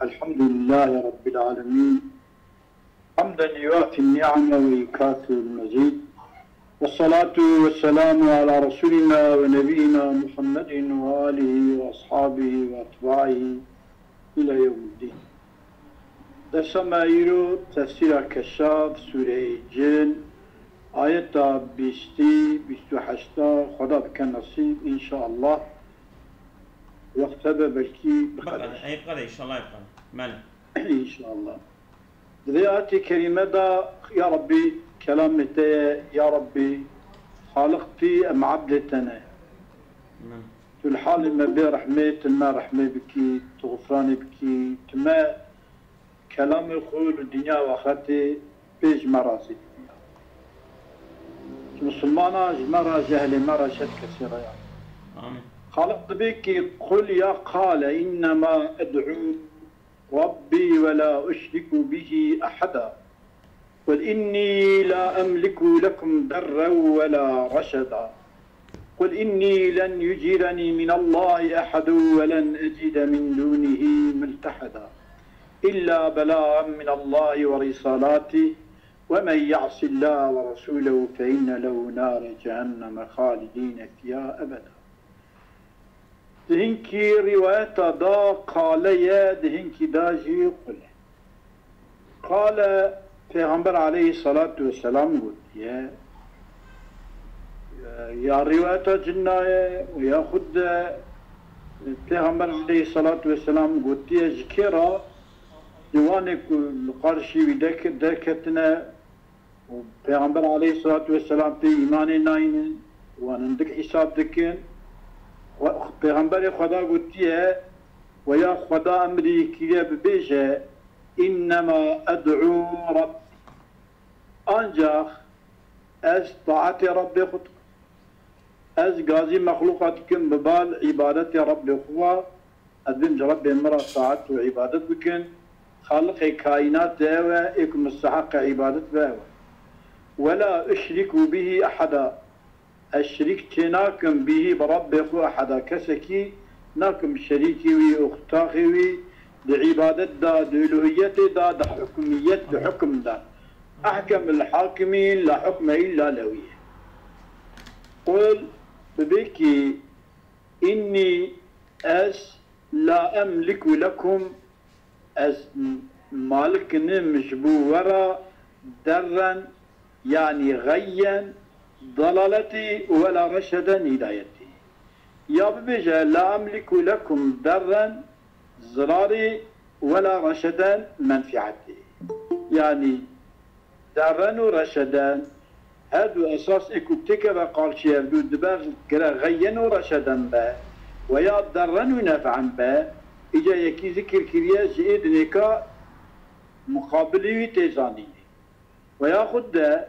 الحمد لله رب العالمين حمدا يوافي النعم ويكافئ المزيد، والصلاة والسلام على رسولنا ونبينا محمد وآله وأصحابه وأتباعه إلى يوم الدين. دسمايرو تفسير كشاف سورة جن آية 28 خدا بكن نصيب إن شاء الله. وقت بلكي بقى يبقى إن شاء الله يبقى مال إن شاء الله. ذي كلمة دا يا ربي كلامتي يا ربي خالقتي أم عبدتنا في الحال ما بي رحمة ما رحمة بكي تغفراني بكي تما كلام يقول الدنيا وآخرتي بيج مراسي مسلمانا جمرة جهل مرة شد كثيرة يعني. آمين. خالق بك قل يا قال إنما أدعو ربي ولا أشرك به أحدا قل إني لا أملك لكم ضرا ولا رشدا قل إني لن يجيرني من الله أحد ولن أجد من دونه ملتحدا إلا بلاغا من الله ورسالاته ومن يعص الله ورسوله فإن له نار جهنم خالدين فيها أبدا. دهنكي رواية دا قال يا دهنكي داجي قل قال پیغمبر عليه الصلاة والسلام قلت يا رواية جناية ويا خد پیغمبر عليه الصلاة والسلام قلت يا جكرا جوانك القرشي ودكتنا وبيغمبر عليه الصلاة والسلام في إيمان ناين وعندك حساب دكين وبيغمبر خدا قلتيه ويا خدا أمري كياب بيجه إنما أدعو رب أنجاخ أز طاعة ربي خط أز قاضي مخلوقاتكم ببال عبادة ربي خوا أدنج ربي مرة طاعة وعبادة بكن خالق كائنات داوة إكم مستحق عبادة داوة ولا أشرك به أحدا أشركت ناكم به بربك أحدا كسكي ناكم شريكي وأختاخي بعبادة دا دلوهية دا حكمية حكم دا أحكم الحاكمين لا حكم إلا لويه. قل ببكي إني لا أملك لكم مالك نمشبو ورا درا يعني غيا ضلالتي ولا رشدا هدايتي. يا ببجا لا أملك لكم درا ضراري ولا رشدا منفعتي. يعني درا ورشدا هادو أساس إكو تكبا قال شيء يبدو دباغ غيا ورشدا با ويا درا ونفعا با إجا يكي ذكر كريا جئد نكا مقابلي تيزاني وياخد ده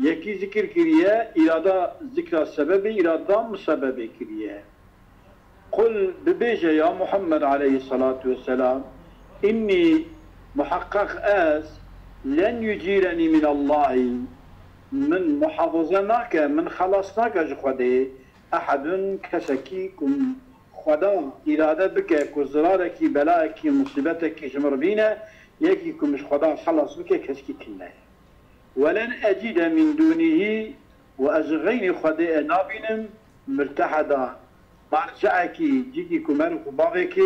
يكي ذكر كريا إرادة ذكر السبب إرادة مسبب كريا. قل ببيجة يا محمد عليه الصلاة والسلام إني محقق لن يجيرني من الله من محافظناك من خلصناك جخدي أحد كسكيكم خدا إرادة بك كزرارك بلاك مصيبتك جمر بينا يكيكم مش خدا خلص بك كسكي كنا ولن أجد من دونه وأزغين خدا نابنم مرتحدا مرجعك جيكي كمر خباغك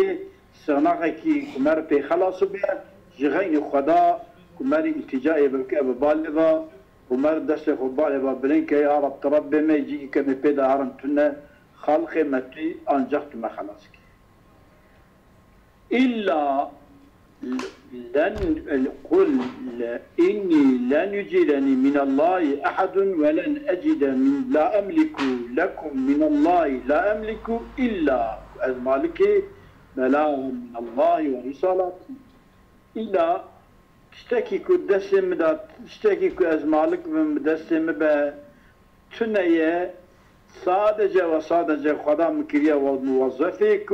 سغناغك كمر بي خلاص بها جغين خدا كمر التجائي بك ببالغا كمر دست خبالغا بلنك يا رب تربي ما يجيكي كمي بيدا عرمتنا خلق متي أنجحت ما خلاصك إلا لن قل إني لن يجيرني من الله أحد ولن أجد من لا أملك لكم من الله لا أملك إلا المالك بلاغ من الله ورسالته إلا تشتكي كدسم دا تشتكي كأزمالك من دسم با تنية صادجة وصادجة خدا مكرية وموظفك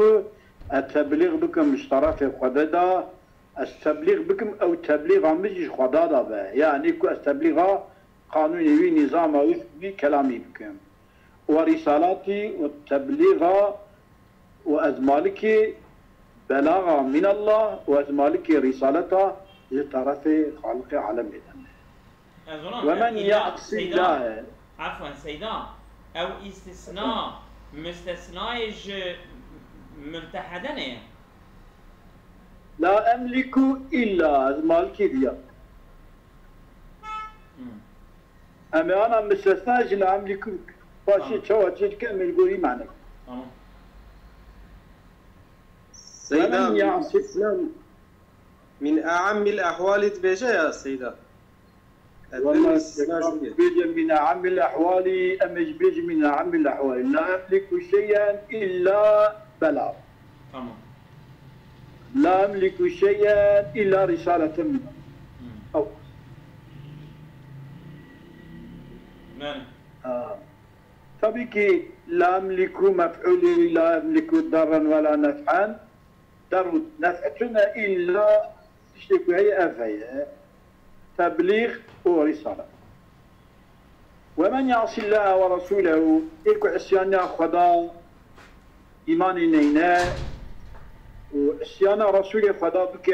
التبليغ بكم مشترك خدا دا التبليغ بكم أو تبليغ مجيش خدا دا با يعني كو التبليغ قانوني وي نظام وفقي كلامي بكم ورسالاتي والتبليغ وأزمالك بلاغا من الله وازمالك رسالته لطرف خالق عالم ومن يعص الله عفوا سيدا او استثناء مستثناء ملتحدنه لا املك الا ازمالك ديا اما انا مستثنى لا املك باشي تشوا تكمل قولي معنى سيدا ومن يعص الله من أعم الأحوال تبيجا يا سيدا والله بيجي من أعم الأحوال أمش بيجي من أعم الأحوال لا أملك شيئا إلا بلاغ تمام لا أملك شيئا إلا رسالة منه أو نعم فبكي لا أملك مفعولي لا أملك ضرا ولا نفعا در نفعتنا إلا تشتكي هي أفايا تبليغ ورسالة ومن يعصي الله ورسوله إيكو عصيان خدا إيمان نينا وعصيان رسول خدا بك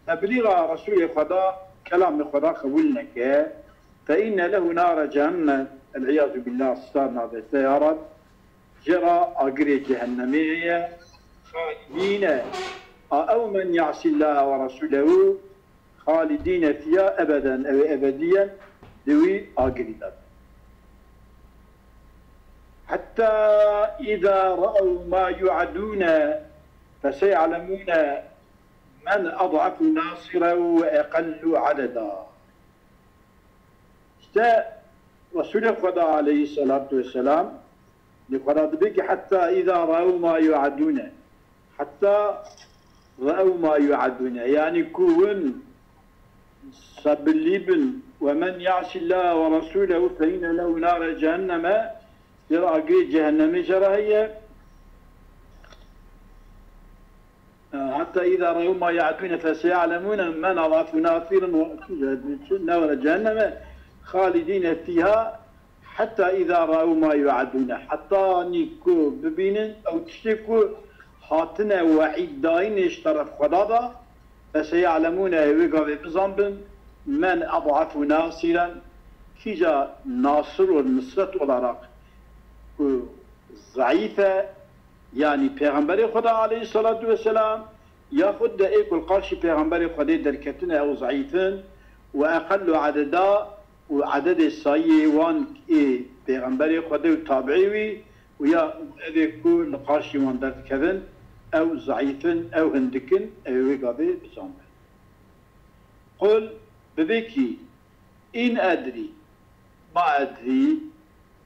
تبليغ رسول خدا كلام خدا قبولنك فإن له نار جهنم العياذ بالله استارنا بالسيارات جرى أقري جهنمية خالدين أو من يعصي الله ورسوله خالدين فيها أبدا أو أبديا ذوي أقريدات حتى إذا رأوا ما يوعدون فسيعلمون من أضعف ناصرا وأقل عددا رسول الله عليه الصلاة والسلام لقراد بك حتى إذا رأوا ما يوعدون حتى رأوا ما يوعدون يعني كون سبليبن ومن يعص الله ورسوله فإن له نار جهنم يرى جهنم جرهية حتى إذا رأوا ما يعدون فسيعلمون من أضعف ناصرا نار جهنم خالدين فيها حتى إذا رأوا ما يوعدون حتى نيكو ببينن أو تشتكوا هاتنا وعيد داين اشترف خدادا فسيعلمون ويقابل بزنبن من أضعف ناصرا كيجا ناصر والنصرة والعراق ضعيفة يعني پیغمبر خدا عليه الصلاة والسلام ياخد دقيق القرش پیغمبر خدا دركتنا أو ضعيفين وأقل عددا وعدد السايي وان پیغمبر خدا وتابعيوي ويا ذيكو القرش وان دركتن أو ضعيفين أو هندكن أو ويقابل بزنبن قل بذكي إن أدري ما أدري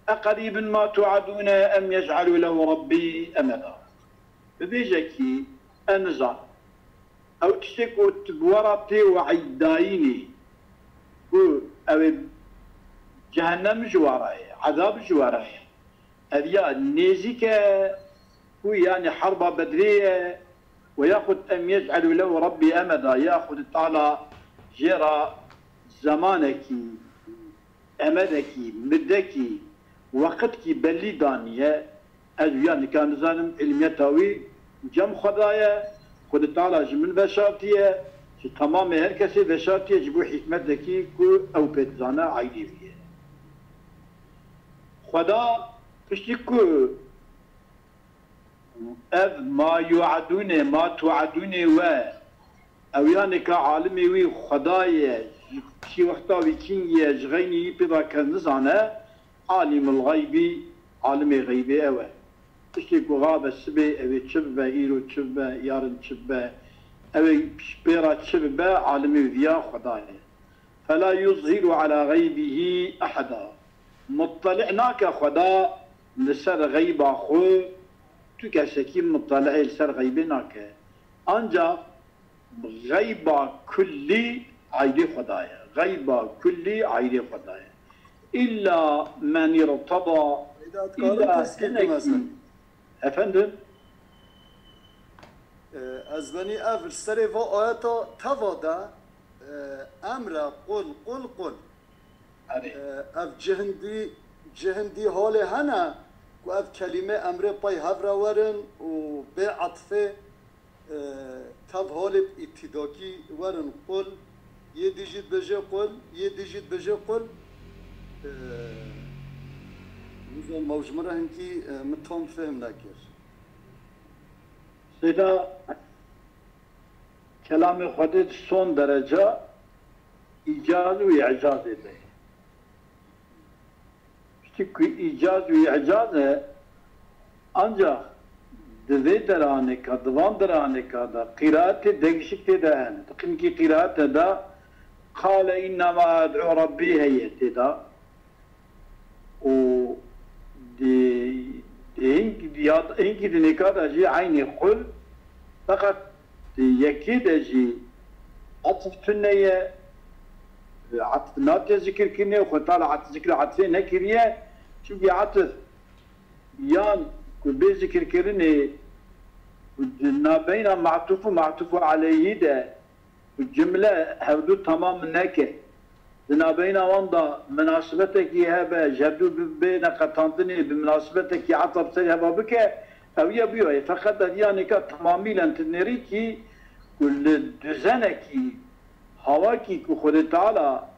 أقريب ما توعدون أم يجعل له ربي أمدا بذيجكي أنزع أو تشتكوا تبورتي وعيدايني أو جهنم جواراي عذاب جواراي أذيا نيزيك هو يعني حرب بدرية ويأخذ أم يجعل له ربي أمدا يأخذ تعالى جرى زمانك أمدك مدك وقتك بلي دانية أجيان كان زانم علميتاوي جم خدايا خد تعالى جمن بشارتية تمام هر كسي بشارتية جبو حكمتك كو أو بتزانا عيدي فيه خدا تشتكو أذ ما يوعدون ما توعدون و او يعني كعالمي وي خدايا شي وقتا ويكين يجغيني بدا كنزانه عالم الغيبي عالم غيبي اوه تشتكو غاب السبي اوي تشبه ايرو تشبه يارن تشبه اوي شبيرا تشبه عالمي وذيا خدايا فلا يظهر على غيبه احدا مطلعناك خدا لسر غيب اخو تو كسكي مطلع لسر غيبناك انجا غيبة كلي عيد خدايا غيبة كلي عيد خدايا إلا من ارتضى إلا مثلا أفندم أزبني أفل سريفو آياتا تفادا أمر قل أف جهندي هالي هنا وأف كلمة أمر باي هفرا ورن وبعطفة تاب هولب ابتداكي ورن قل يديجيت بجي قل يديجيت بجي قل نزل موجمرة هنكي متهم فهم ناكر سيدا كلام خودت son derece icaz ve i'caz eder. Çünkü icaz ve i'caz ancak dve deraneka, divan deraneka da kıraat değişikte de çünkü kıraat da kâle innema ad'u rabbi heyeti da o enki dineka da ji aynı kul fakat yeki de ji atıf tünneye عطف ناتي ذكر كني وخطال عطف ذكر عطفين نكريه çünkü عطف يان كبي ذكر كرني بين معطوف عليه ده الجملة هودو تمام نكه بين واندا مناسبتك هبه جدو بين قطنتني بمناسبتك عطف سيها بك او يبيو فقط يعني تماميا تنري كي كل düzeneki hava ki Khud Teala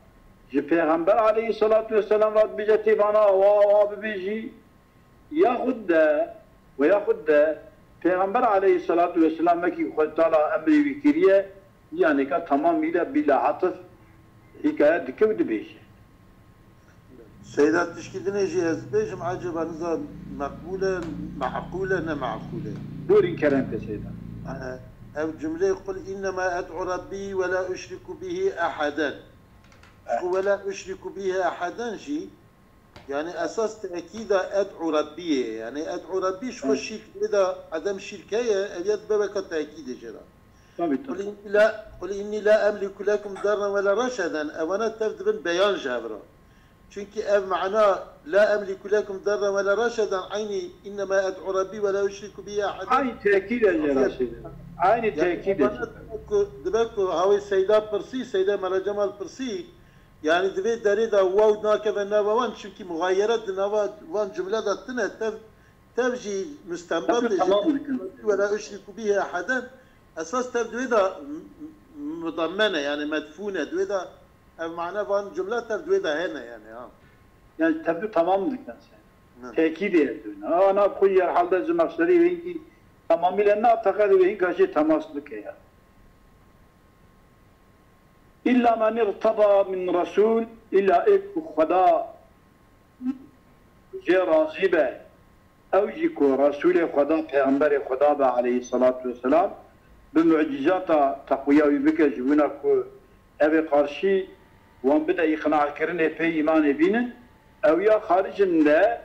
je Peygamber aleyhissalatu vesselam vat bijeti bana ve biji yahud ve yahud Peygamber aleyhissalatu vesselam ki Khud Teala emri vikiriye yani ka tamamıyla bila atıf hikaye dikevdi beşi. سيدات تشكيل نجي بيجم عجبا نظام مقبولة معقولة نا معقولة Buyurun Kerem Seyda. أو جملة يقول إنما أدعو ربي ولا أشرك به أحدا ولا أشرك به أحدا شيء يعني أساس تأكيد أدعو ربي يعني أدعو ربي شو الشرك إذا عدم شركية أبيض بابك تأكيد جرا قل إني لا أملك لكم ضرا ولا رشدا أولا تبدأ بيان جابرا çünkü ev mana la emliku lekum darra ve la raşadan aynı innema ed'u rabbi ve la üşriku bihi ahadan Aynı tekid eder. Aynı tekid eder. Demek ki havi seyda pırsi, seyda mala cemal pırsi yani dve deri da vav nake ve navavan çünkü mugayyeret nava van cümle dattına tevci müstembab ve la üşriku bihi ahadan esas tevci da mudammene yani medfune dve da معناه فان جملة تبدو هنا يعني Yani tabi tamamlıktan sen. Tekid ediyorsun. Ana koyar halde zımaksları ve ki tamamıyla ne atakar ve karşı temaslık ya. İlla men irtada min rasul illa ek Khuda je razibe evciku Rasul-i Khuda Peygamber-i Khuda aleyhissalatu vesselam bu mucizata takviya ve bike jibuna ku eve karşı وان بدا إقناع كرنه في إيمان بينن أو يا خارجنا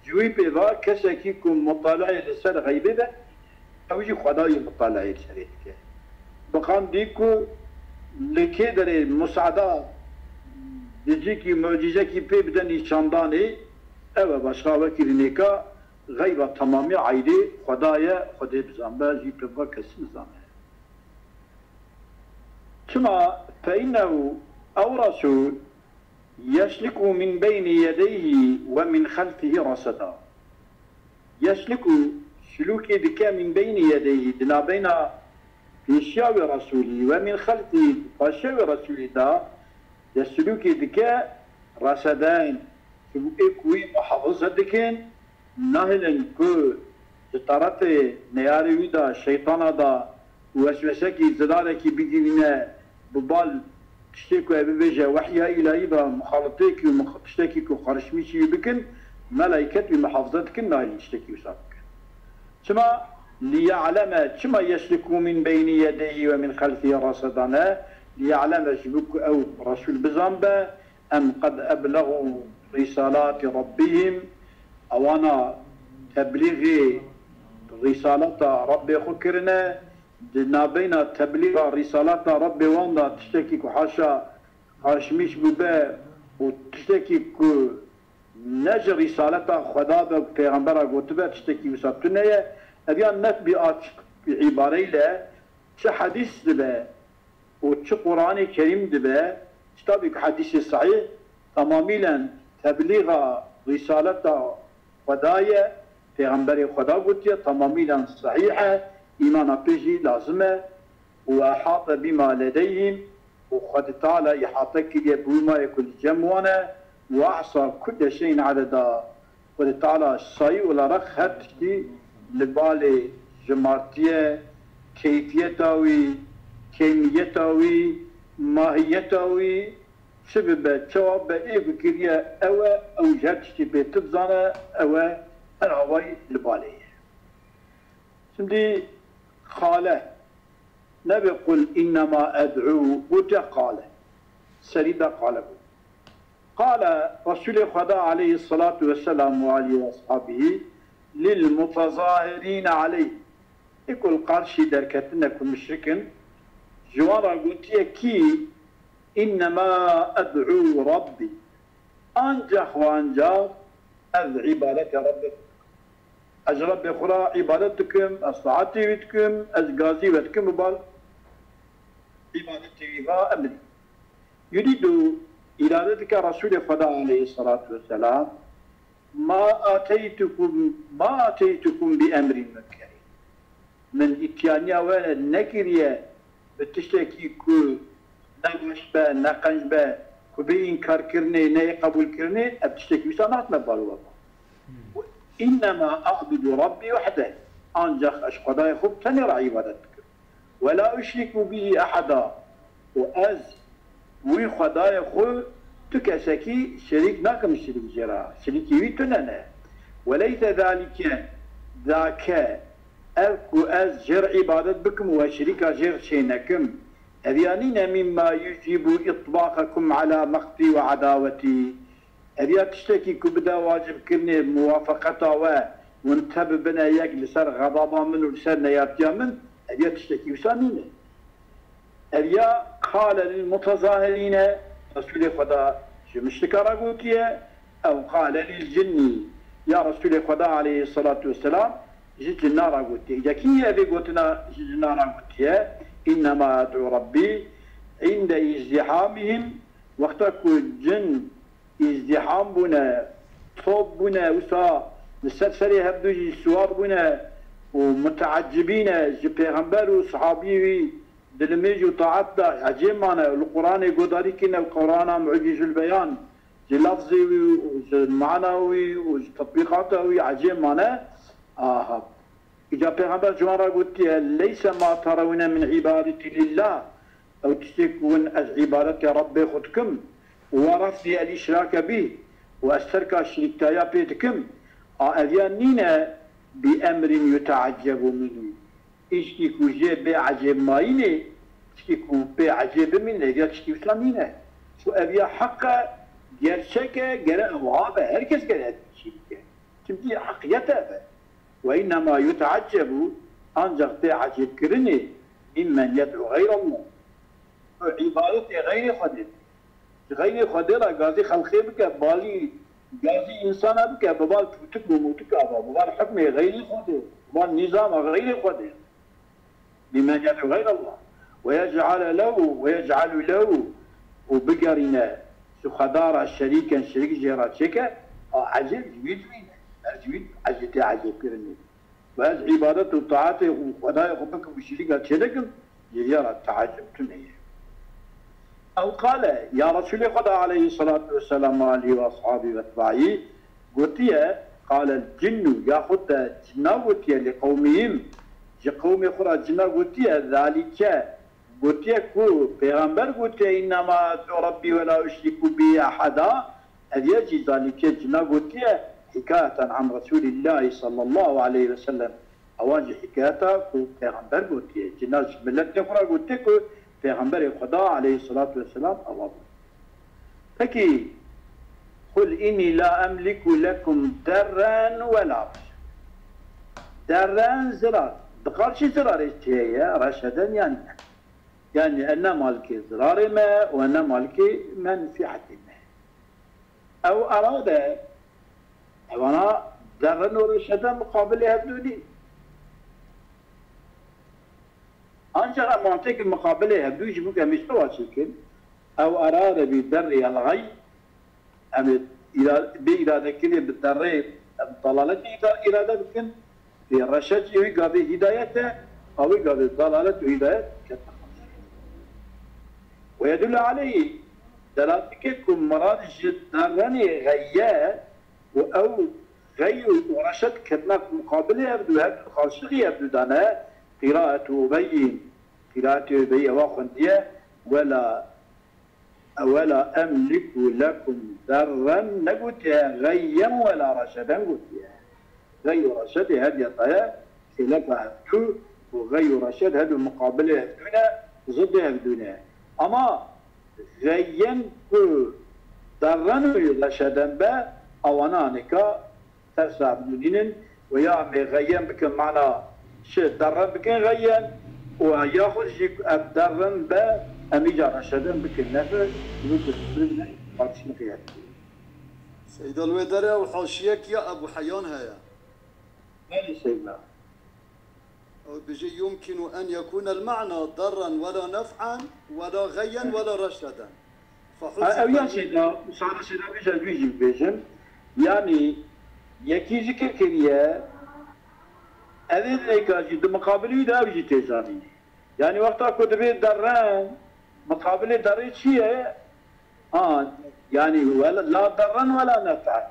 جوي بذا كسكيكم مطالعة لسر غيبه ده أو يجي خداي مطالعة لسريتك بقام ديكو لكيدر مساعدة ديجيكي معجزة كي في بدا نشانداني أو باشا وكيرنيكا غيبة تمامي عيدي خدايا خدي بزنبا جي بذا كسم زنبا ثم فإنه أو رسول يسلك من بين يديه ومن خلفه رصدا يسلك سلوك ذكاء من بين يديه دنا بين فيشاو رسوله ومن خلفه فشاو رسوله دا يسلك ذكاء رصدين سلوكي محافظة دكين نهلا كو جتارت نياري دا شيطان دا وسوسكي زداركي بديننا ببال تشتكوا ببجة وحيها إلهي بمخالطيك ومخالطيك وخارشميشي بكن ملايكة بمحافظتك ناهي تشتكي وسابك ثم ليعلم ثم يسلكوا من بين يديه ومن خلفه رصدنا ليعلم شبك أو رسول بزنبا أم قد أبلغوا رسالات ربهم أو أنا تبليغي رسالة ربي خكرنا دنا بين تبليغ رسالات ربي وانا تشتكي حاشا هاشميش ببا وتشتكي نجر رسالة خدا بيغمبر قوتبا تشتكي وسابتنية أبيان نتبي بعباري له شو حديث دبا وشو قرآن كريم دبا تابك حديث صحيح تماميلا تبليغ رسالة خدايا پیغمبر خدا قلت تماما صحيحة إيمان بيجي لازمة وأحاط بما لديهم وقد تعالى إحاطة كده بما يكون جموانا وأحصى كل شيء عددا قد تعالى الصي ولا رخ هتشتي لبالي جمارتية كيفيتاوي كميتاوي ماهيتاوي سبب جواب إيه بكريا أو جهتشتي بتبزانا أو العوي لبالي سمدي خاله نبي قل إنما أدعو وتقال سريدا قال رسول خدا عليه الصلاة والسلام وعليه وأصحابه للمتظاهرين عليه يقول قارشي دركتنا كل مشركن جوارا قلت كي إنما أدعو ربي أنجح وأنجح أذ عبادة ربك أجرب بخرا عبادتكم أصلعتي بتكم أزقازي بتكم بال عبادتي بها أمري يريد إرادتك رسول خدا عليه الصلاة والسلام ما آتيتكم بأمر مكري من إتيانيا ولا نكريا بتشتكي كو نقش با نقنج با كبي إنكار كرني ني قبول كرني أبتشتكي بسانات مبالوة إنما أعبد ربي وحده أنجخ أشقداء خب تنر عبادتك ولا أشرك به أحدا وأز وي خداي خو تكسكي شريك ناكم شريك جرا شريكي ويتننا وليس ذلك ذاك أكو أز جر عبادت بكم وشريك جر شينكم أذيانين مما يجيب إطباقكم على مقتي وعداوتي أذيا تشتكي كبدا واجب كرني موافقتها وانتب بنا يك لسر غضبا من ولسر نياتيا من أذيا تشتكي وسانين أذيا قال للمتظاهرين رسول خدا شو مشتكرا قوتيا أو قال للجن يا رسول خدا عليه الصلاة والسلام جيت النار قوتيا إذا كي أبي قوتنا جيت النار قوتيا إنما أدعو ربي عند ازدحامهم وقتك الجن ازدحام بنا صوب بنا وسا السرسري هبدوجي سوار بنا ومتعجبين جي پیغمبر وصحابي دلميج وطاعتنا عجيب معنا القرآن يقدري كنا القرآن معجز البيان جي لفظي ومعنوي وتطبيقاته عجيب معنا إذا پیغمبر جوارا قلت ليس ما ترون من عبادة لله أو تشتكون از عبادة ربي خدكم ورفض الإشراك به وأسترك الشركتايا بيتكم أذيانينا بأمر يتعجب منه إشتكوا جي بعجب ماينة تشتكوا بعجب منه إذا تشتكوا إسلامينة شو أبيا حقا جرشكا جرأ وعابا هركز جرأ الشركة تبدي حقيتها وإنما يتعجب أنجح بعجب كرني ممن يدعو غير الله عبادة غير قدر غير قدر قاضي خلقي بك بالي قاضي إنسان بك ببال توتك وموتك ببال حكمه غير قدر ببال نظام غير قدر بمن يدعو غير الله ويجعل له وبقرنا سخدار شريكا شريك جيرات شكا عجب جويد جويد عجب كرني وهذا عبادة وطاعته وخدايا خبك وشريكا شريكا جيرات تعجب تنيه أو قال يا رسول خدا عليه الصلاة والسلام عليه وأصحابه واتباعه قلت قال الجن يا خدا جنا قلت لقومهم قوم خرا جنا قلت ذلك قلت كو پیغمبر قلت إنما ربي ولا أشرك به أحدا أذ يجي ذلك جنا قلت حكاية عن رسول الله صلى الله عليه وسلم أواجه حكاية كو پیغمبر قلت جنا ملت خرا قلت كو پیغمبر خدا عليه الصلاة والسلام الله فكي قل إني لا أملك لكم درا ولا رشدا درا زرار دقارش زرار اشتهي رشدا يعني أنا مالكي زرار ما وأنا مالكي منفعة ما أو أراد وانا درا ورشدا مقابل هدوني أنشأ منطق المقابلة هبدوش بك مستوى شكل أو أراد بدر الغي أم بإرادة كده بالدر ضلالتي إرادة بكن في الرشد يقابل هدايته أو يقابل ضلالة وهداية ويدل عليه دلالتكم مراد جدراني غياء أو غي ورشد كتنا مقابله يبدو هذا الخالصي يبدو دانا قراءة أبي واخندية ولا أملك لكم ذرا نقولها غيا ولا رشدا نقولها غي رشد هذه الطيا خلافها هدو وغي رشد هذا مقابله يبدونا ضدها يبدونا أما غيا ذرا رشدا با أو أنا نكا تسع بدونين ويا غيا بكم معنا شيء ذرا بكم غيا وياخذ شيء ذرا با أميجا رشدا بكم نفر يقول قاتشين فيها. سيد الودرة وحاشيك يا أبو حيان هيا. مالي سيدنا. بيجي يمكن أن يكون المعنى ضرا ولا نفعا ولا غيا ولا رشدا. أو يا سيدنا صار سيدنا بيجي بيجن يعني يكي ذكر كريه أذن لك جد مقابله ده بيجي تزاني. يعني وقتها كنت بيت دران مقابله دريت شيء يعني ولا لا ضرا ولا نفعا.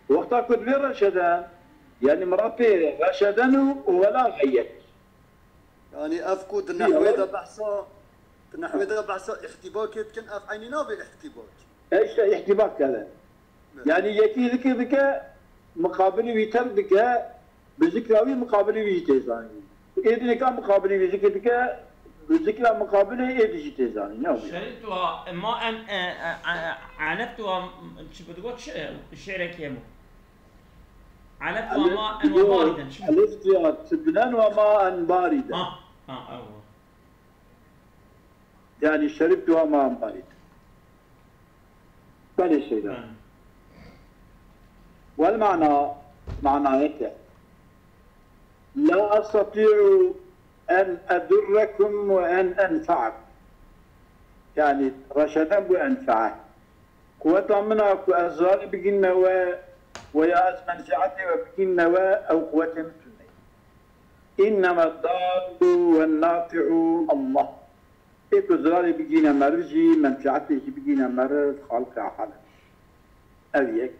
وقتها كنت بيت رشدا يعني مراتي رشدا ولا غيا. يعني أفقد نحو ذا بحثا احتباك يمكن أفعيننا بالاحتباك. ايش احتباك كذا؟ يعني يكي ذكر مقابله ويتر بذكراوي مقابله ويتزاني. إذا كان مقابله بذكر بذكر مقابله إيش تزاني؟ نعم. شريتها ما أن عرفتها شو بتقول شعرك يا مو. عرفتها ماء وباردا. عرفتها سبنان وماء باردا. أول. يعني شربتها ماء باردا. بل شيء والمعنى معنى هيك لا أستطيع أن أضركم وأن أنفعكم يعني رشدا وأنفعه قوة منها كأزال بجن ويا أزمن سعتي وبجن أو قوة مثلني إنما الضال والنافع الله إيكو زراري بجينا مرجي منفعتي بجينا مرض خالق حالا أبيك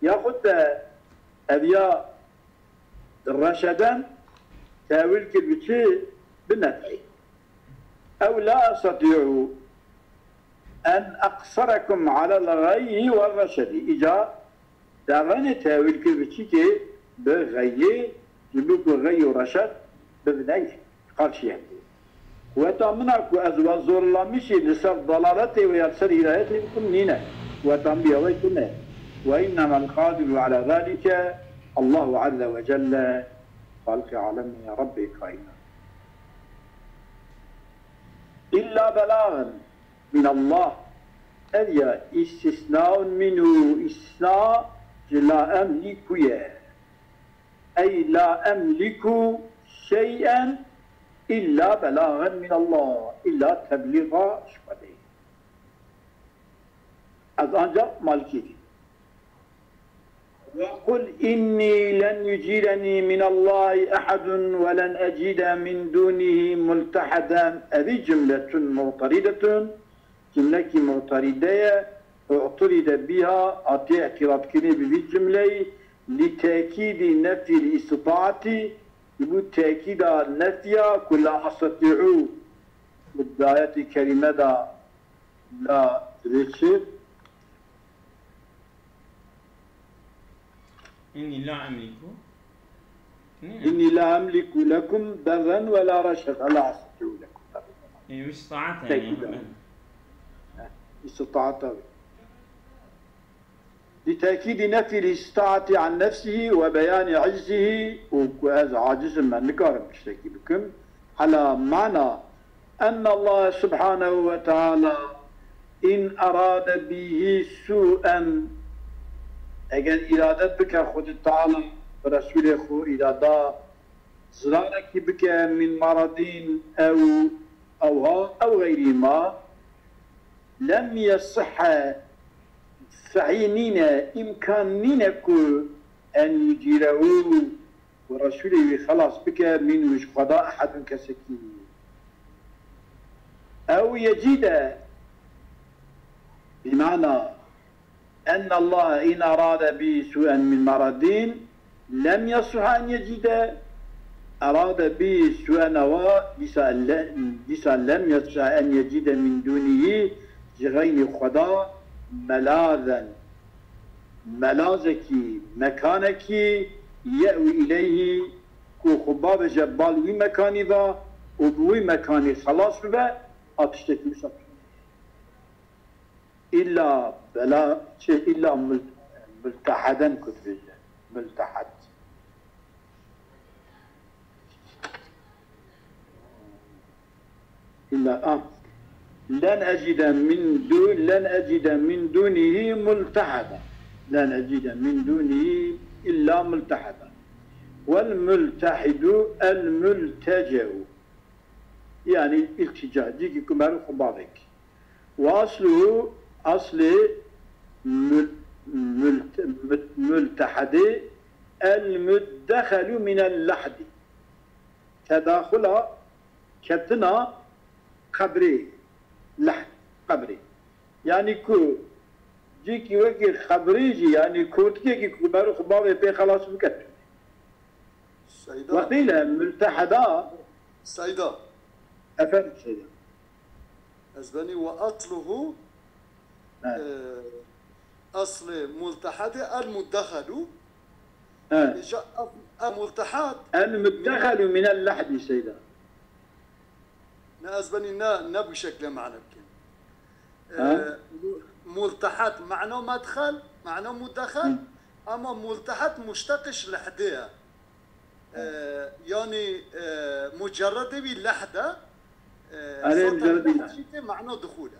ياخذ أبيا رشدا تاويل كلمة بالنفع أو لا أستطيع أن أقصركم على الغي والرشد إجا دعوني تاويل كلمة بغي جلوك غي ورشد ببنيه قال شيء وتامنك أزواج زور الله مشي لسر ضلالته ويرسل هدايته بكم نينا وتنبيه ويكونه وإنما القادر على ذلك الله عز وجل خالق عالم يا ربي كائنا إلا بلاغا من الله هذا استثناء منه استثناء لا أملك أي لا أملك شيئا إلا بلاغا من الله إلا تبليغ شفته أنجا مالكي وقل إني لن يجيرني من الله أحد ولن أجد من دونه ملتحدا هذه جملة معترضة جملة معترضة اعترض بها أعطي اعتراض كريم بالجملة لتأكيد نفي الاستطاعة يقول تأكيد النفي كل أستطيع بالآية الكريمة لا ترشد إني لا أملك إني لا أملك لكم ضرا ولا رشدا لا أستطيع لكم مش استطاعتها يعني استطاعتها لتأكيد نفي الاستطاعة عن نفسه وبيان عجزه وهذا عاجز من نكار مشتكي بكم على معنى أن الله سبحانه وتعالى إن أراد به سوءا اگر ارادت بکه خود تعالی رسول خو اراده زرارك بك من مرضين أو غيرهما لم يصح فعينينا إمكانينك أن يجيره ورسوله خلاص بك من وش قضاء أحد كسكي أو يجد بمعنى أن الله إن أراد به سوءا من مرضين لم يصح أن يجد أراد به سوءا لم يصح أن يجد من دونه غير خدا ملاذا ملازك مكانك يأوي إليه كو خباب جبال وي مكاني ذا وبوي مكاني خلاص ببا أتشتكي بسطر إلا بلا شيء إلا ملتحدا كتب ملتحد إلا لن أجد من دونه ملتحدا لن أجد من دونه إلا ملتحدا والملتحد الملتجأ يعني الالتجاء ديكي كمارو خبابك وأصله أصل ملتحد المدخل من اللحد تداخل كتنا خبري لحد خبري يعني كو جيكي وكي خبريجي يعني كوتكي كي كبارو خبابي بي خلاص بكت وقيل ملتحدا سيدا أفهم سيدا أزبني وأصله أصل ملتحد المدخل الملتحد المدخل من اللحد سيدا أزبني نبي شكل معنى بكين ملتحد معناه مدخل معناه مدخل أما ملتحد مشتقش لحدها يعني مجرد باللحدة معناه دخوله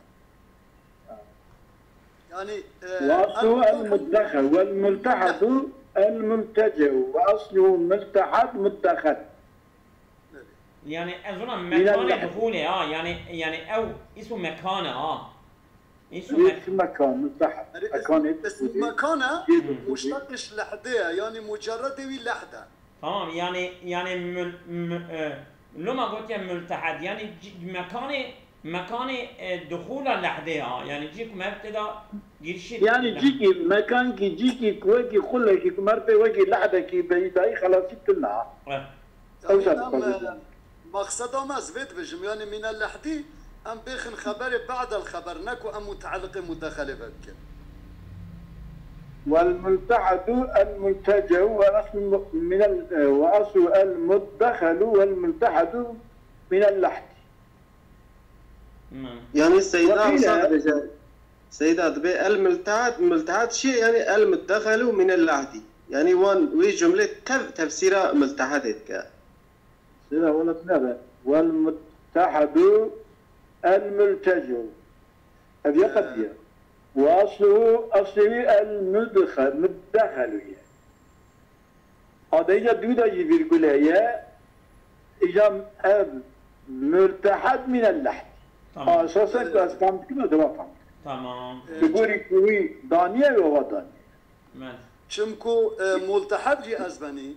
يعني وأصله المدخل والملتحد الملتجئ وأصله ملتحد مدخل يعني أظن مكان دخوله يعني أو اسمه مكانه اسم مكان ملتحد اسم مكانه مشتقش لحدها يعني مجرد باللحدة تمام يعني لما قلت ملتحد يعني مكان دخول اللحظة يعني جيك مبتدا جيرشيت يعني جيكي مكان كي جيكي كوكي خلكي كمرتي وكي لحظة كي بعيداي خلاص كلنا مقصده ما زبيت بجم يعني من اللحظة أم بيخن خبر بعد الخبر نكو أم متعلق مدخل بك والملتحد الملتجأ وأصل المدخل والملتحد من اللحد يعني السيدات الملتحد شيء يعني المدخل من اللحد يعني وي جملة تفسيرها ملتحدت سيدة ولا تنبه والمتحد الملتجأ هذه قضية وأصله المدخل هذا إذا دودا يبير قولها إذا ملتحد من اللحد أساساً كأسكام كنا دوافع تمام تقولي كوي دانية وغدانية شمكو ملتحد جي أزباني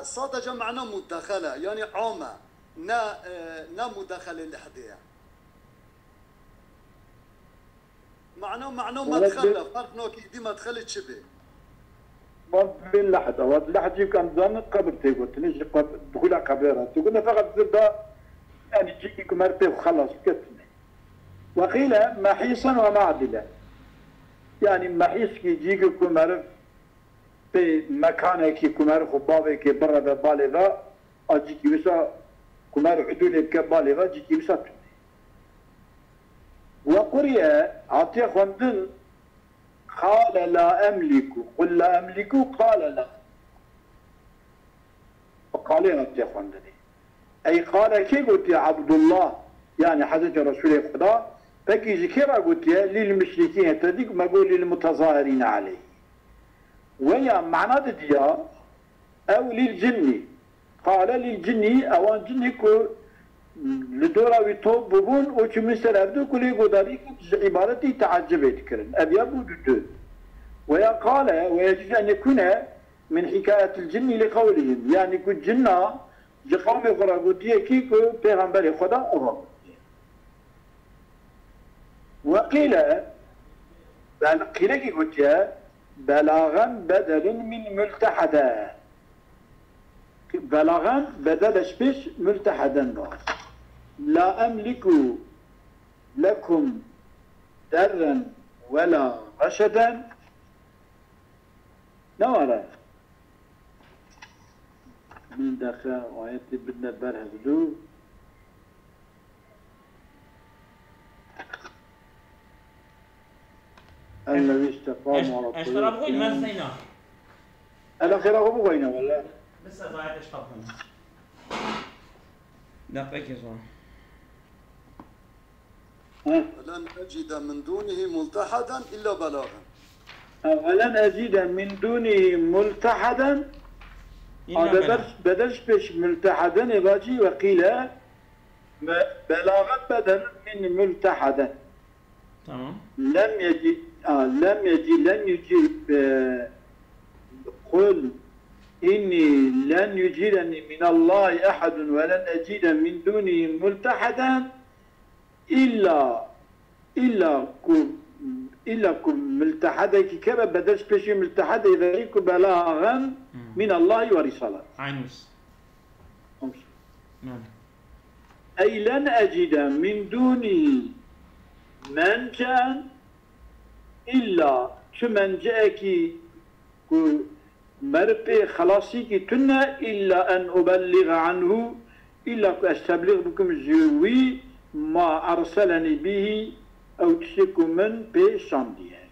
صادجة معناه مدخلة يعني عامة نا مدخل اللحدية معناه مدخله فرق نوكي دي مدخلة شبه ما بين لحظة واللحظة كان ظن قبر تقول تنيش دخولها قبرها تقولنا فقط زبدة يعني جيكي كمرتي وخلص كتني وقيل محيصا ومعدلا يعني محيص كي جيكي كمرف في مكانك كمرف خبابك برا بالي ذا أجيكي بسا كمرف عدولك بالي ذا جيكي بسا تني وقرئ عطيه خندن قال لا أملك قل لا أملك قال لا وقال يا عطيه خندن أي قال كي قلت يا عبد الله يعني حضرت رسول الله فكي ذكر قلت للمشركين تديك ما قول للمتظاهرين عليه ويا معنى ديا أو للجن قال للجن أوان جنكو لدورا ويتوب ببون وشو مثل أبدو كل يقول عبارتي تعجبت كرن أبي أبو دو ويا قال ويجوز أن يكون من حكاية الجن لقولهم يعني كو جنة جقوم خدا قوتيه كي كو پیغمبر خدا أغا وقيل قيل كي قوتيه بلاغا بدل من ملتحدا بلاغا بدل شبش ملتحدا لا أملك لكم درا ولا رشدا نورا من داخل آياتي بدنا برهدو الذي استقاموا على الطريق اشترى بغوين ما نسينا أنا خير أبو بغينا ولا بس ضايعت اشتركنا لا بيك صار ولن أجد من دونه ملتحدا إلا بلاغا ولن أجد من دونه ملتحدا بدلش بش ملتحدا يباجي وقيل بلاغا بدل من ملتحدا تمام لم يجد قل إني لن يجيرني من الله أحد ولن أجد من دونه ملتحدا إلا كم ملتحدا كما بدلش بشي ملتحدا إذا يكون بلاغا من الله ورسالته عينوس نعم أي لن أجد من دونه منجا إلا كمن جاءك مربي خلاصي تنا إلا أن أبلغ عنه إلا أستبلغ بكم جوي ما أرسلني به أو تشكو من بشامدية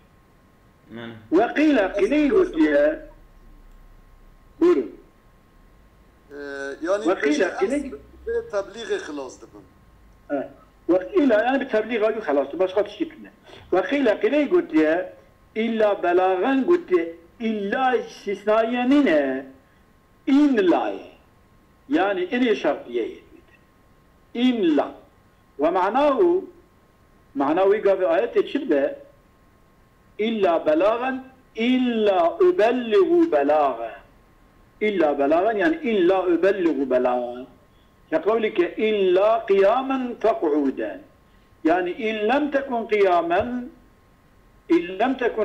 وقيل قليل فيها بورو يعني وقيل قليل تبليغ خلاص دبن وقيل أنا بتبليغ أيو خلاص بس قد شكنا وقيل قليل قلت يا إلا بلاغا قلت إلا استثنائيا إن لا يعني إن شرطية إن لا ومعناه يقول آية تشبه إلا بلاغا إلا أبلغ بلاغا إلا بلاغا يعني إلا أبلغ بلاغا كقولك إلا قياما فقعودا يعني إن لم تكن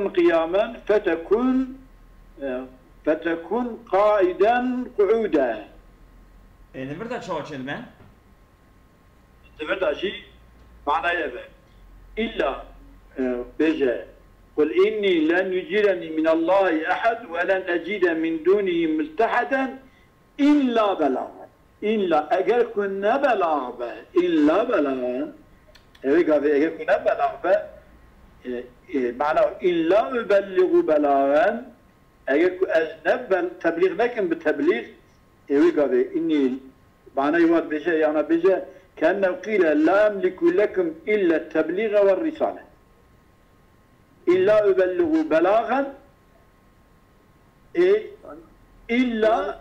قياما فتكون قائدا قعودا نفرد شو كلمة نفرد شيء معناه يبقى إلا بجا قل إني لن يجيرني من الله أحد ولن أجد من دونه ملتحدا إلا بلاغا إلا أجر كنا بلاغا إلا بلاغا أجر كنا بلاغا معناه إلا أبلغ بلاغا أجر أجنب تبليغ لكن بالتبليغ إني معناه يواد بجا يعني بجا كأنه قيل لا أملك لكم إلا التبليغ والرسالة إلا أبلغ بلاغا إلا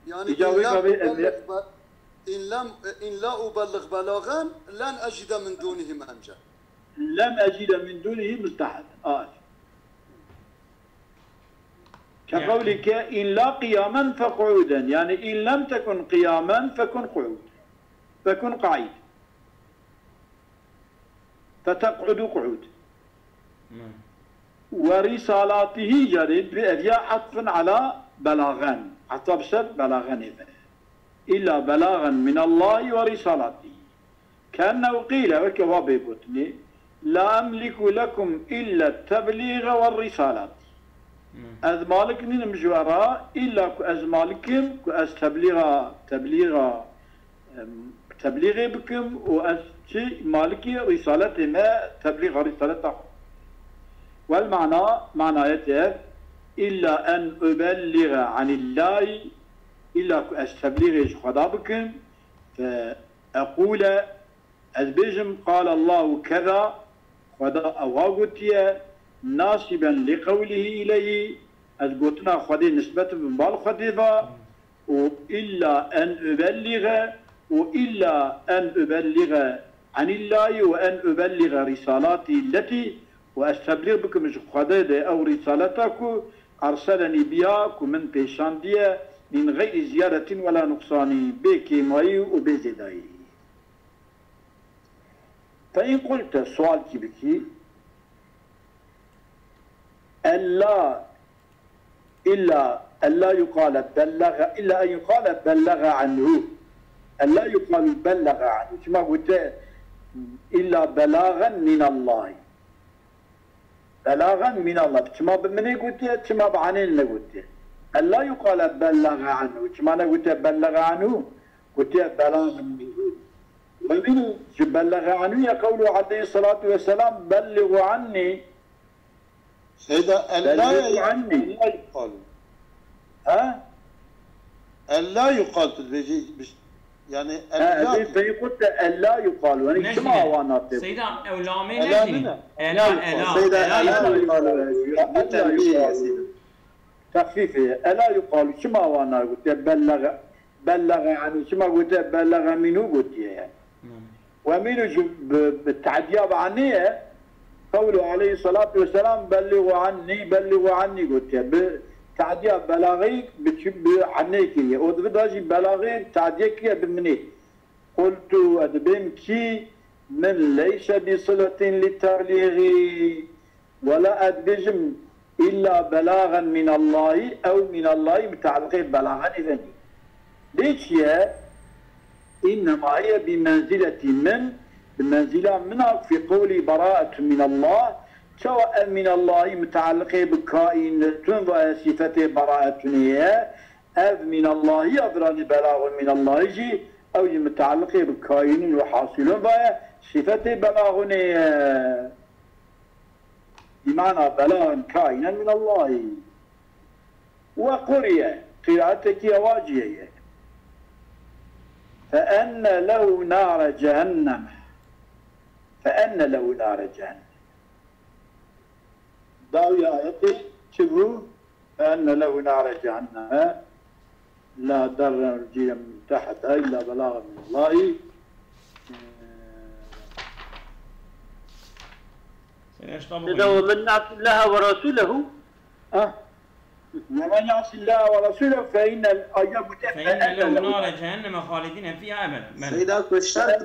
يعني إن لا أبلغ بلاغا لن أجد من دونه منجا لم أجد من دونه ملتحدا كقولك إلا قياما فقعودا يعني إن لم تكن قياما فكن قعود فكن قعيد فتقعد قعود ورسالاته جرد بأبياء عطف على بلاغا عطف شد بلاغا إلا بلاغا من الله ورسالاته كأنه قيل وكوابي بطني لا أملك لكم إلا التبليغ والرسالات أذ مالك من مجوراء إلا كأز مالكم كأز تبليغ بكم وأز مالكي رسالة ما تبليغ رسالته والمعنى معنى يتعب إلا أن أبلغ عن الله إلا كأز تبليغ خدا بكم فأقول أذبجم قال الله كذا خدا أواغتيا ناسبا لقوله إليه أذقتنا خدي نسبة من بال خديفا وإلا أن أبلغ عن الله وأن أبلغ رسالاتي التي واستبلغ بكم خديده او رسالتكم ارسلني بها من بيشانديه من غير زياده ولا نقصان بكماي وبزداي. فإن قلت سؤال كبكي ألا يقال بلغ إلا أن يقال بلغ عنه، ألا يقال بلغ عنه كما قلت إلا بلاغا من الله، بلاغا من الله كما بمني قلت كما بعنين قلت ألا يقال بلغ عنه كما أنا قلت بلغ عنه قلت بلاغا منه. ومن بلغ عنه يقول عليه الصلاة والسلام بلغوا عني. سيدا بلغوا عني. لا يقال ها؟ ألا يقال يعني فإن قلت ألا يقال وأنا كما وانا سيدا أو لا من ألا نجني منه. ألا سيدا ألا ألا يقال تنبيه يا سيدي. تخفيفه ألا يقال كما وانا قلت بلغ عنه كما قلت بلغ منه قلت يعني. ومنه بالتعدية عنه قوله عليه الصلاة والسلام بلغوا عني قلت تعدية بلاغي عنك ودفداجي بلاغي تعدية بمني قلت أدبمكي من ليس بصلة للتبليغ ولا أدبجم إلا بلاغا من الله أو من الله متعلقين بلاغا إذن ليش يا إنما هي بمنزلة منها في قولي براءة من الله سواء من الله متعلقة بكائن وصفته براءة أو من الله أبران بلاغ من الله يجي أو متعلقة بكائن وحاصل وصفته بلاغ بمعنى بلاغ كائنا من الله. وقرئ قراءتك واجهية فأن له نار جهنم داوي آياتي شبهوا فأن له نار جهنم لا ضر رجيا من تحتها إلا بلاغ من الله. إذا ومن يعصي الله ورسوله ومن يعصي الله ورسوله فإن له نار جهنم خالدين فيها أبدا. سيدا الشرط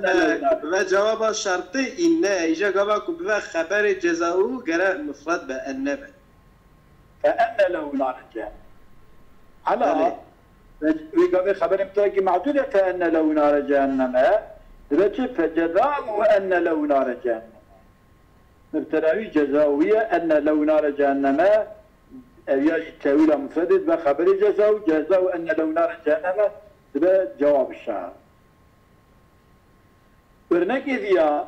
بجواب الشرطي إن إجا جوابك بخبر جزاؤه جرى مفرد بأنبه فأن له نار جهنم على ويقابل خبر متاكي معدودة فأن له نار جهنم درجة فجزاؤه أن له نار جهنم مبتدأوي جزاوية أن له نار جهنم يجي التأويل مفردد بخبر جزاو أن له نار جهنم جواب الشعر ورنكذيا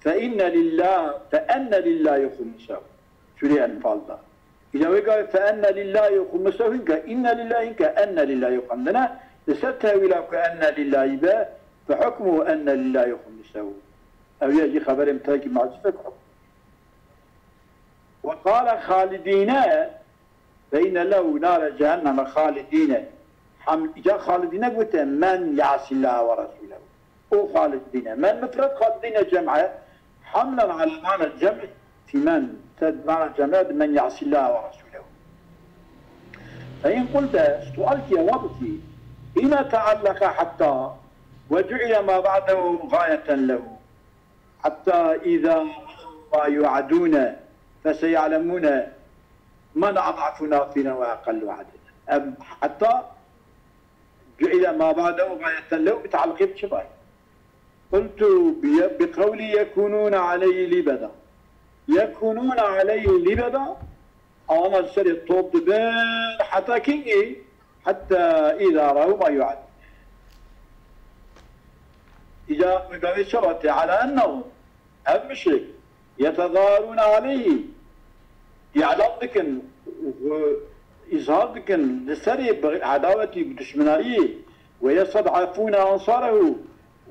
فأن لله خمسه شريع الفالدة إذا وقال فأن لله خمسه إن لله أن لله خمسنا لستأويل كأن لله با فحكمه أن لله خمسه أو يجي خبر متاكي معزفك حكم. وقال خالدين فإن له نار جهنم خالدين جاء خالدين قلت من يعصي الله ورسوله أو خالدين من مفرد خالدين جمعة حملا على معنى الجمع في من معنى الجمع من يعصي الله ورسوله. فإن قلت سؤالك يا وابتي بما تعلق حتى وجعل ما بعده غاية له حتى إذا ما يوعدون فسيعلمون من أضعف ناصرا وأقل عددا حتى جعل ما بعده غاية له بتعلق بشبه. قلت بقولي يكونون عليه لبدا أنا السر الطوب بين حتى كيني حتى إذا رأوا ما يعد إذا قال شرط على أنه المشرك يتظاهرون عليه يعلم لكن وإظهار لكن لسري عداوة دشمنائيه ويستضعفون أنصاره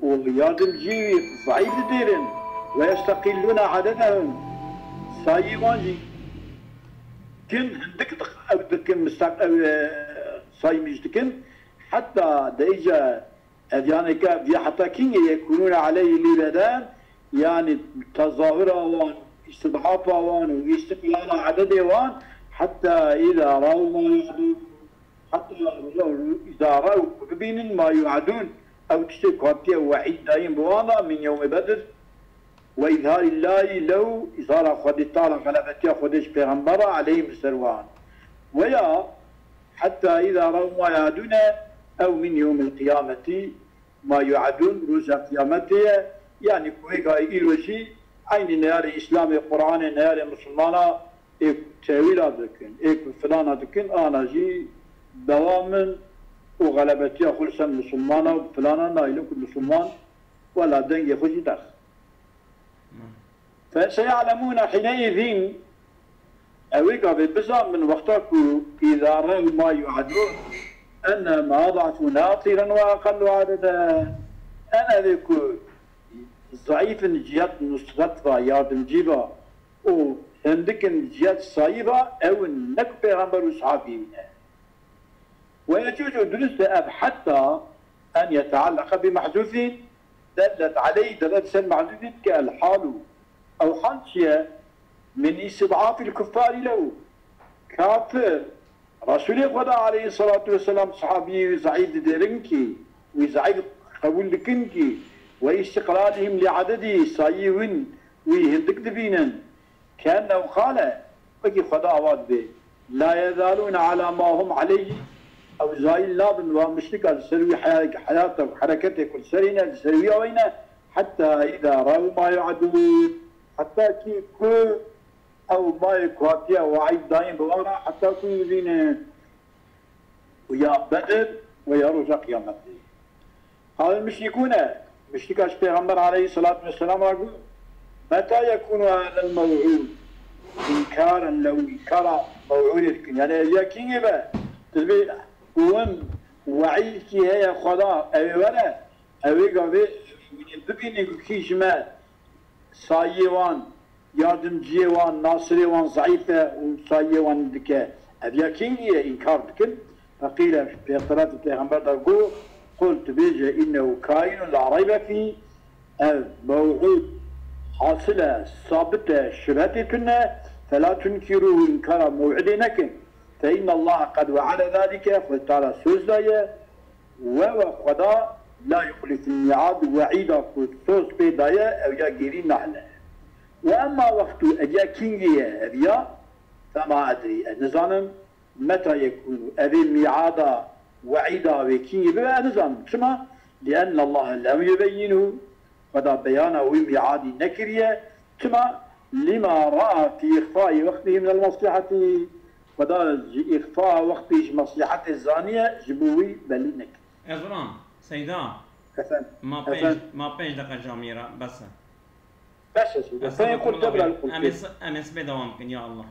ويادم جيوي ضعيف ديرن ويستقلون عددهم صايمانجي كن عندك أو دكن مستقل صايمج دكن حتى ديجا أديانك في حتى كين يكونون عليه لبدان يعني تظاهرا استضعاف وان واستقلال عدد وان حتى إذا رأوا ما يعدون حتى إذا رأوا ببين ما يعدون أو تشتكوا وعيد دايم بوانا من يوم بدر وإظهار الله لو إظهار خد تعالى غلبتها خدش پیغمبر عليهم السروان ويا حتى إذا رأوا ما يعدون أو من يوم القيامة ما يعدون روز قيامته يعني كويكا إيروشي عين نهار الإسلام القرآن نهار المسلمان إيك تأويلا دكن إيك فلانا دكن أنا جي دواما وغلبتها خلصا مسلمانا وفلانا نايلوك المسلمان ولا دنجي خشي درس فسيعلمون حينئذ أويكا ببزا من وقتكو إذا رأوا ما يعدون أن ما ضعت ناطرا وأقل عددا أنا ذكو ضعيف جهات نصرتها ياردم جيبا وهندك جهات صايبة أو نك بيغمبر وصحابي ويجوز درس أب حتى أن يتعلق بمحذوف دلت عليه دلالة محذوف كالحال أو حنشية من استضعاف الكفار له كافر رسول الله عليه الصلاة والسلام صحابي وزعيد ديرنكي وزعيد قبول لكنكي واستقلالهم لعدده صايون ويهدك دبينا كأنه قال وكي خدا أواد به لا يزالون على ما هم عليه أو زايل لابن ومشتكى لسروي حياته وحركته كل سرينة لسروي وينه حتى إذا رأوا ما يعدون حتى كي كو أو ما يكواتيا وعيد دايم بغارة حتى كو يزين ويا بدر ويا رجع قيامته هذا المشركون مشتكاش پیغمبر عليه الصلاة والسلام رجل متى يكون هذا الموعود إنكارا لو إنكار موعود يعني يكين يبا تلبي وهم وعيد كي هي خدا أبي ولا أبي قابي ببيني كي جمال سايوان yardımcıya van, nasırı van, zayıfe sayı van dike. Ev kingiye inkar dikin. Fakile peygamber peygamber da go قلت بيجي انه كائن لا ريب فيه موعود حاصله ثابته شبهتنا فلا تنكروا انكار موعدنك فان الله قد وعد ذلك قلت تعالى سوزايه وقضى لا يخلف الميعاد وعيدا سوز بيدايه او يا غيري نحن وأما وقت أجا كينجية أبيا فما أدري نظام متى يكون أبي الميعاد وعيدا وكينجية بما نظام شما لأن الله لم يبينه ودا بيانه وميعاد نكرية شما لما رأى في إخفاء وقته من المصلحة ودا إخفاء وقته مصلحة الزانية جبوي بلينك إغرام سيدا ما بيج دقة جاميرة بس بس فيقول قبل القلت أمس بدوامكن يا الله